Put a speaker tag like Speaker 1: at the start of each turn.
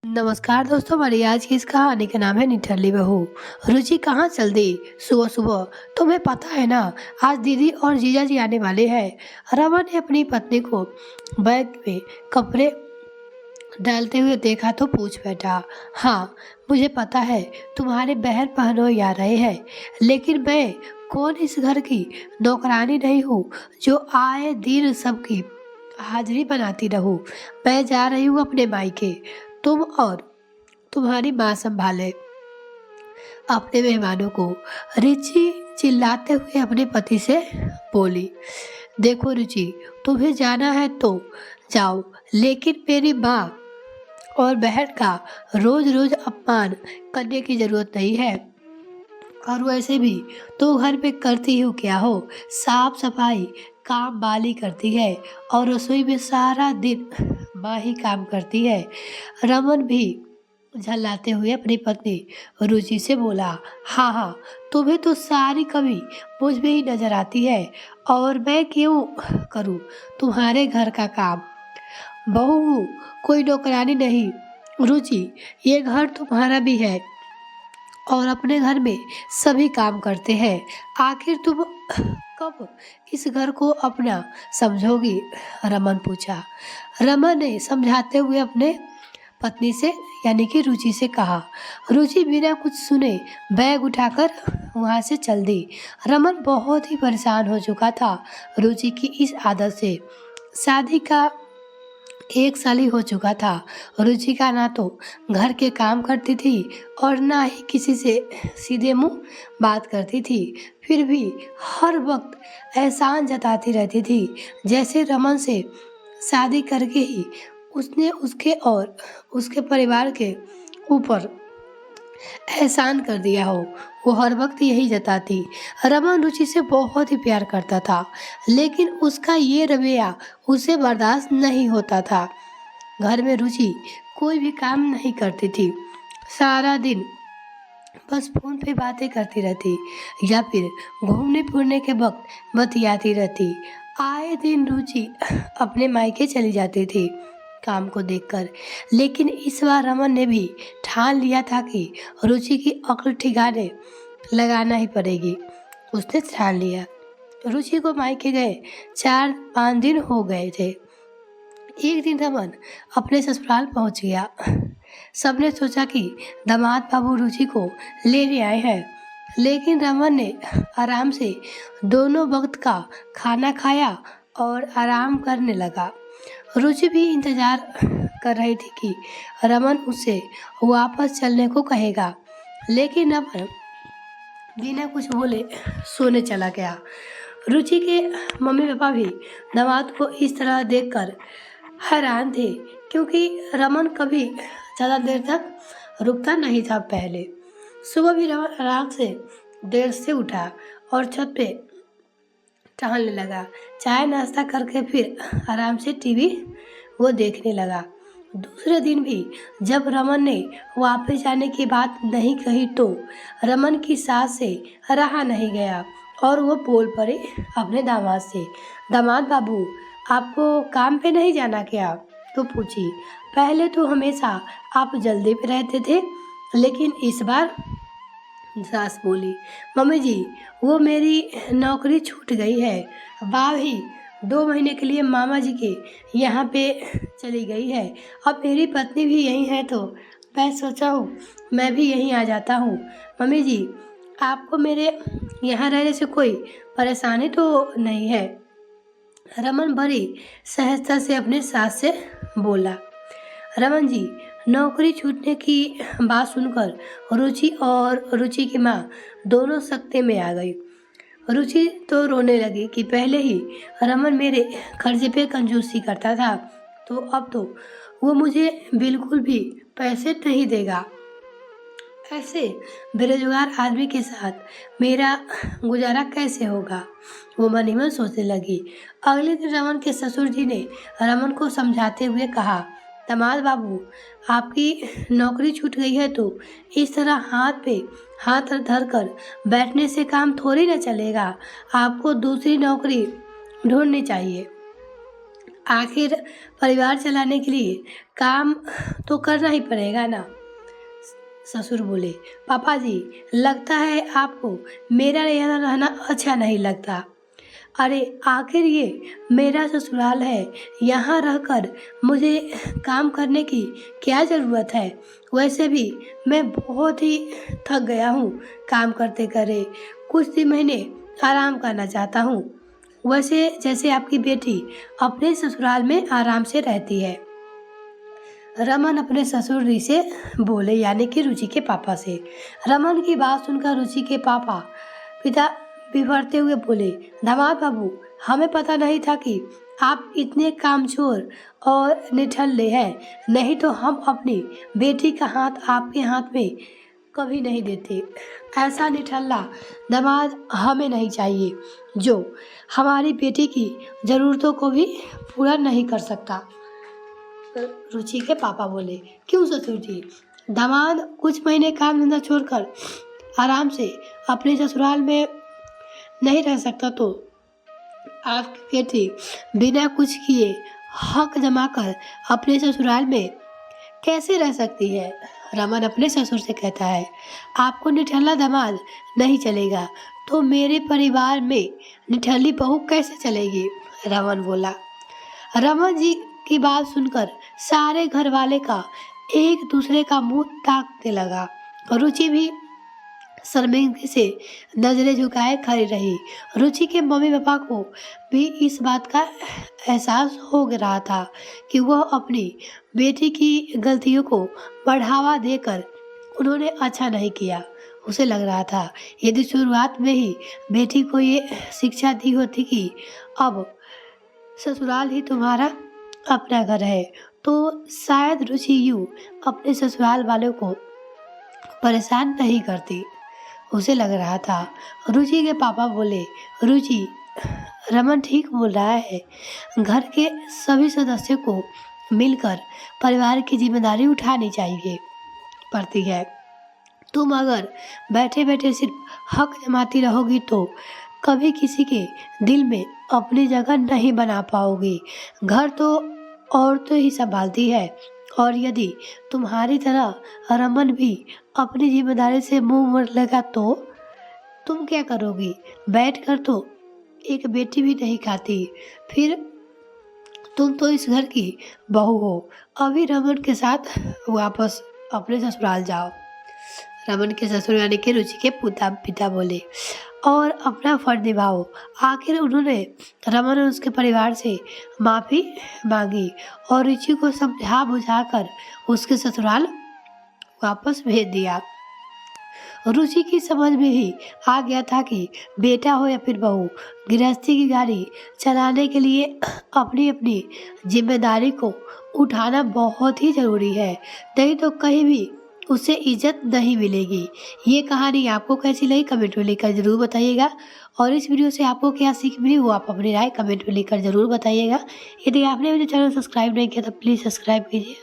Speaker 1: नमस्कार दोस्तों, हमारी आज की इस कहानी का नाम है निठल्ली बहू। रुचि कहाँ चल दी सुबह सुबह। तुम्हें पता है ना, आज दीदी और जीजा जी आने वाले हैं। रमन ने अपनी पत्नी को बैग में कपड़े डालते हुए देखा तो पूछ बैठा, हाँ मुझे पता है तुम्हारे बहन बहनोई आ रहे हैं, लेकिन मैं कौन इस घर की नौकरानी नहीं हूँ जो आए दिन सबकी हाजिरी बनाती रहूं। मैं जा रही हूँ अपने मायके। तुम और तुम्हारी माँ संभाले अपने मेहमानों को। रुचि चिल्लाते हुए अपने पति से बोली, देखो रुचि, तुम्हें जाना है तो जाओ, लेकिन मेरी माँ और बहन का रोज रोज अपमान करने की जरूरत नहीं है। और वैसे भी तो घर पे करती हो क्या हो, साफ सफाई काम वाली करती है और रसोई में सारा दिन माँ ही काम करती है। रमन भी झल्लाते हुए अपनी पत्नी रुचि से बोला, हाँ हाँ, तुम्हें तो सारी कमी मुझ में ही नजर आती है और मैं क्यों करूँ तुम्हारे घर का काम। बहू हूँ, कोई नौकरानी नहीं। रुचि, ये घर तुम्हारा भी है और अपने घर में सभी काम करते हैं। आखिर तुम कब इस घर को अपना समझोगी? रमन पूछा। रमन ने समझाते हुए अपने पत्नी से यानी कि रुचि से कहा। रुचि बिना कुछ सुने बैग उठाकर वहां से चल दी। रमन बहुत ही परेशान हो चुका था रुचि की इस आदत से। शादी का 1 साल ही हो चुका था। रुचिका ना तो घर के काम करती थी और ना ही किसी से सीधे मुंह बात करती थी। फिर भी हर वक्त एहसान जताती रहती थी, जैसे रमन से शादी करके ही उसने उसके और उसके परिवार के ऊपर एहसान कर दिया हो। वो हर वक्त यही जताती। रमन रुचि से बहुत ही प्यार करता था, लेकिन उसका ये रवैया उसे बर्दाश्त नहीं होता था। घर में रुचि कोई भी काम नहीं करती थी, सारा दिन बस फोन पे बातें करती रहती या फिर घूमने फिरने के वक्त बतियाती रहती। आए दिन रुचि अपने मायके चली जाती थी काम को देखकर, लेकिन इस बार रमन ने भी ठान लिया था कि रुचि की अक्ल ठिकाने लगाना ही पड़ेगी। उसने ठान लिया। रुचि को मायके गए 4-5 दिन हो गए थे। एक दिन रमन अपने ससुराल पहुंच गया। सबने सोचा कि दामाद बाबू रुचि को लेने आए हैं, लेकिन रमन ने आराम से दोनों वक्त का खाना खाया और आराम करने लगा। रुचि भी इंतजार कर रही थी कि रमन उसे वापस चलने को कहेगा, लेकिन रमन बिना कुछ बोले सोने चला गया। रुचि के मम्मी पापा भी दामाद को इस तरह देखकर हैरान थे, क्योंकि रमन कभी ज़्यादा देर तक रुकता नहीं था। पहले सुबह भी रमन आराम से देर से उठा और छत पे टहलने लगा। चाय नाश्ता करके फिर आराम से टीवी वो देखने लगा। दूसरे दिन भी जब रमन ने वापस जाने की बात नहीं कही तो रमन की सास से रहा नहीं गया और वो बोल पड़े अपने दामाद से, दामाद बाबू, आपको काम पे नहीं जाना क्या? तो पूछी, पहले तो हमेशा आप जल्दी पे रहते थे, लेकिन इस बार? सास बोली, मम्मी जी, वो मेरी नौकरी छूट गई है। भाभी 2 महीने के लिए मामा जी के यहाँ पे चली गई है। अब मेरी पत्नी भी यहीं है, तो मैं सोचा हूँ मैं भी यहीं आ जाता हूँ। मम्मी जी, आपको मेरे यहाँ रहने से कोई परेशानी तो नहीं है? रमन बड़ी सहजता से अपने सास से बोला। रमन जी, नौकरी छूटने की बात सुनकर रुचि और रुचि की माँ दोनों सकते में आ गई। रुचि तो रोने लगी कि पहले ही रमन मेरे खर्चे पे कंजूसी करता था, तो अब तो वो मुझे बिल्कुल भी पैसे नहीं देगा। ऐसे बेरोजगार आदमी के साथ मेरा गुजारा कैसे होगा? वो मन ही मन सोचने लगी। अगले दिन रमन के ससुर जी ने रमन को समझाते हुए कहा, दामाद बाबू, आपकी नौकरी छूट गई है तो इस तरह हाथ पे हाथ धर कर बैठने से काम थोड़ी ना चलेगा। आपको दूसरी नौकरी ढूंढनी चाहिए। आखिर परिवार चलाने के लिए काम तो करना ही पड़ेगा ना। ससुर बोले, पापा जी, लगता है आपको मेरा यहाँ रहना अच्छा नहीं लगता। अरे आखिर ये मेरा ससुराल है, यहाँ रहकर मुझे काम करने की क्या ज़रूरत है। वैसे भी मैं बहुत ही थक गया हूँ काम करते करे, कुछ ही महीने आराम करना चाहता हूँ। वैसे जैसे आपकी बेटी अपने ससुराल में आराम से रहती है। रमन अपने ससुर जी से बोले, यानी कि रुचि के पापा से। रमन की बात सुनकर रुचि के पिता बिभरते हुए बोले, दामाद बाबू, हमें पता नहीं था कि आप इतने कामचोर और निठल्ले हैं, नहीं तो हम अपनी बेटी का हाथ आपके हाथ में कभी नहीं देते। ऐसा निठल्ला दामाद हमें नहीं चाहिए जो हमारी बेटी की ज़रूरतों को भी पूरा नहीं कर सकता। रुचि के पापा बोले, क्यों ससुर जी, दामाद कुछ महीने काम धंधा छोड़कर आराम से अपने ससुराल में नहीं रह सकता तो आपकी बेटी बिना कुछ किए हक जमा कर अपने ससुराल में कैसे रह सकती है। रमन अपने ससुर से कहता है, आपको निठल्ला दामाद नहीं चलेगा तो मेरे परिवार में निठल्ली बहू कैसे चलेगी। रमन बोला। रमन जी की बात सुनकर सारे घर वाले का एक दूसरे का मुंह ताकने लगा। रुचि भी शर्मिंदगी से नजरें झुकाए खड़ी रही। रुचि के मम्मी पापा को भी इस बात का एहसास हो रहा था कि वह अपनी बेटी की गलतियों को बढ़ावा देकर उन्होंने अच्छा नहीं किया। उसे लग रहा था यदि शुरुआत में ही बेटी को ये शिक्षा दी होती कि अब ससुराल ही तुम्हारा अपना घर है, तो शायद रुचि यूँ अपने ससुराल वालों को परेशान नहीं करती। उसे लग रहा था। रुचि के पापा बोले, रुचि, रमन ठीक बोल रहा है, घर के सभी सदस्यों को मिलकर परिवार की जिम्मेदारी उठानी चाहिए पड़ती है। तुम अगर बैठे बैठे सिर्फ हक जमाती रहोगी तो कभी किसी के दिल में अपनी जगह नहीं बना पाओगी। घर तो औरतें ही संभालती है, और यदि तुम्हारी तरह रमन भी अपनी जिम्मेदारी से मुंह मोड़ लेगा तो तुम क्या करोगी। बैठकर तो एक बेटी भी नहीं खाती, फिर तुम तो इस घर की बहू हो। अभी रमन के साथ वापस अपने ससुराल जाओ। रमन के ससुर यानी कि रुचि के पिता बोले, और अपना फर्ज निभाओ। आखिर उन्होंने रमन और उसके परिवार से माफ़ी मांगी और रुचि को समझा बुझाकर उसके ससुराल वापस भेज दिया। रुचि की समझ में ही आ गया था कि बेटा हो या फिर बहू, गृहस्थी की गाड़ी चलाने के लिए अपनी अपनी जिम्मेदारी को उठाना बहुत ही ज़रूरी है, नहीं तो कहीं भी उसे इज्जत नहीं मिलेगी। ये कहानी आपको कैसी लगी कमेंट में लिखकर ज़रूर बताइएगा, और इस वीडियो से आपको क्या सीख मिली वो आप अपनी राय कमेंट में लिखकर ज़रूर बताइएगा। यदि आपने मेरे चैनल सब्सक्राइब नहीं किया तो प्लीज़ सब्सक्राइब कीजिए।